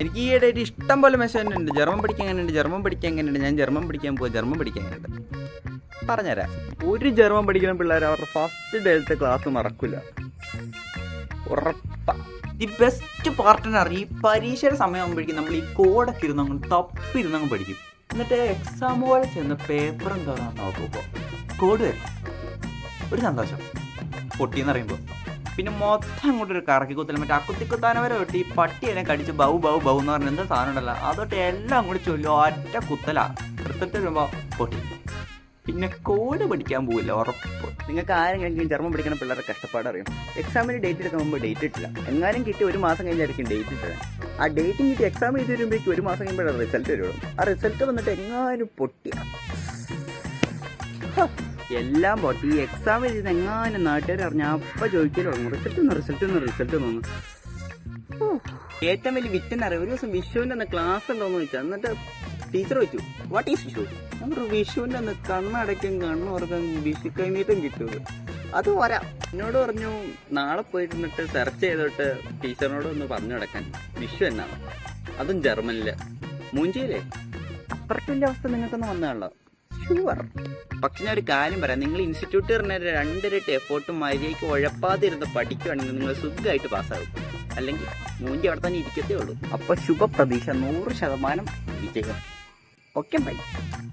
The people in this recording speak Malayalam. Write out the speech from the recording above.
എനിക്ക് ഈയിടെയായിട്ട് ഇഷ്ടം പോലെ മെസ്സേജ് ഉണ്ട്. ജർമ്മൻ പഠിക്കാൻ എങ്ങനെയുണ്ട്, ജർമ്മൻ പഠിക്കാൻ എങ്ങനെയുണ്ട്, ഞാൻ ജർമ്മൻ പഠിക്കാൻ പോവാ, ജർമ്മൻ പഠിക്കാൻ എങ്ങനെയുണ്ട്. പറഞ്ഞുതരാം. ഒരു ജർമ്മൻ പഠിക്കുന്ന പിള്ളേർ അവരുടെ ഫസ്റ്റ് ഡേത്തെ ക്ലാസ് മറക്കില്ല, ഉറപ്പാ. ഈ ബെസ്റ്റ് പാർട്ട്ണർ ഈ പരീക്ഷയുടെ സമയമാകുമ്പോഴേക്കും നമ്മൾ ഈ കോഡൊക്കെ ഇരുന്നങ്ങ് തപ്പിരുന്നങ്ങ് പഠിക്കും. എന്നിട്ട് എക്സാം പോലെ ചെന്ന് പേപ്പർ എന്താണെന്ന് നോക്കുമ്പോൾ കോഡ് വരും, ഒരു സന്തോഷം പൊട്ടിയെന്ന് പറയുമ്പോൾ. പിന്നെ മൊത്തം അങ്ങോട്ടൊരു കറക്കി കുത്തല, മറ്റേ അക്കുത്തിക്കുത്താന വരെ തൊട്ട് ഈ പട്ടിയെല്ലാം കടിച്ച് ബൗ ബൗ ബൗ എന്ന് പറഞ്ഞ എന്താ സാധനം ഉണ്ടല്ലോ, അതൊട്ട് എല്ലാം കൂടി ചൊല്ലും, ഒറ്റ കുത്തല എടുത്തിട്ട് വരുമ്പോൾ പൊട്ടി. പിന്നെ കോഡ് പഠിക്കാൻ പോവില്ല, ഉറപ്പ്. നിങ്ങൾക്ക് ആരെങ്കിലും ജർമ്മൻ പഠിക്കുന്ന പിള്ളേരെ കഷ്ടപ്പാട് അറിയാം. എക്സാമിന് ഡേറ്റ് എടുക്കാൻ മുമ്പ് ഡേറ്റ് ഇട്ടില്ല, എങ്ങാനും കിട്ടി ഒരു മാസം കഴിഞ്ഞായിരിക്കും ഡേറ്റ് ഇട്ടത്. ആ ഡേറ്റും കിട്ടി എക്സാം ചെയ്ത് വരുമ്പോഴേക്കും ഒരു മാസം കഴിയുമ്പോഴാണ് റിസൾട്ട് വരുള്ളൂ. ആ റിസൾട്ട് വന്നിട്ട് എങ്ങാനും പൊട്ടിയ എല്ലാം പൊട്ടി. ഈ എക്സാം എഴുതുന്ന എങ്ങാനും നാട്ടുകാർ അറിഞ്ഞാൽ അപ്പം ചോദിക്കലോ റിസൾട്ട് തോന്നുന്നു. ഏറ്റവും വലിയ വിറ്റെന്നറിയാം, ഒരു ദിവസം വിഷുവിൻ്റെ അന്ന് ക്ലാസ് ഉണ്ടോയെന്ന് ചോദിച്ചാൽ. എന്നിട്ട് ടീച്ചർ ചോദിച്ചു വാട്ട് ഈസ് വിഷു. നമ്മൾ വിഷുവിൻ്റെ അന്ന് കണ്ണടയ്ക്കും കണ്ണുറക്കും വിഷു കഴിഞ്ഞിട്ടും കിട്ടും. അത് പോരാ, എന്നോട് പറഞ്ഞു നാളെ പോയിരുന്നിട്ട് സെർച്ച് ചെയ്തിട്ട് ടീച്ചറിനോട് ഒന്ന് പറഞ്ഞു കിടക്കാൻ വിഷു എന്നാണ്, അതും ജർമ്മനില്. മൂഞ്ചിയില്ലേ, അപ്പുറത്തിൻ്റെ അവസ്ഥ നിങ്ങൾക്കൊന്ന് വന്നാണല്ലോ ഷുവർ. പക്ഷെ ഞാൻ ഒരു കാര്യം പറയാം, നിങ്ങൾ ഇൻസ്റ്റിറ്റ്യൂട്ട് പറഞ്ഞ 2 എഫേർട്ടും മര്യാദയ്ക്ക് ഉഴപ്പാതിരുന്ന് പഠിക്കുകയാണെങ്കിൽ നിങ്ങൾ സുഖമായിട്ട് പാസ്സാകും. അല്ലെങ്കിൽ മൂഞ്ചി അവിടെ തന്നെ ഇരിക്കത്തേ ഉള്ളൂ. അപ്പോൾ ശുഭപ്രതീക്ഷ 100% വിജയം. Okay bye.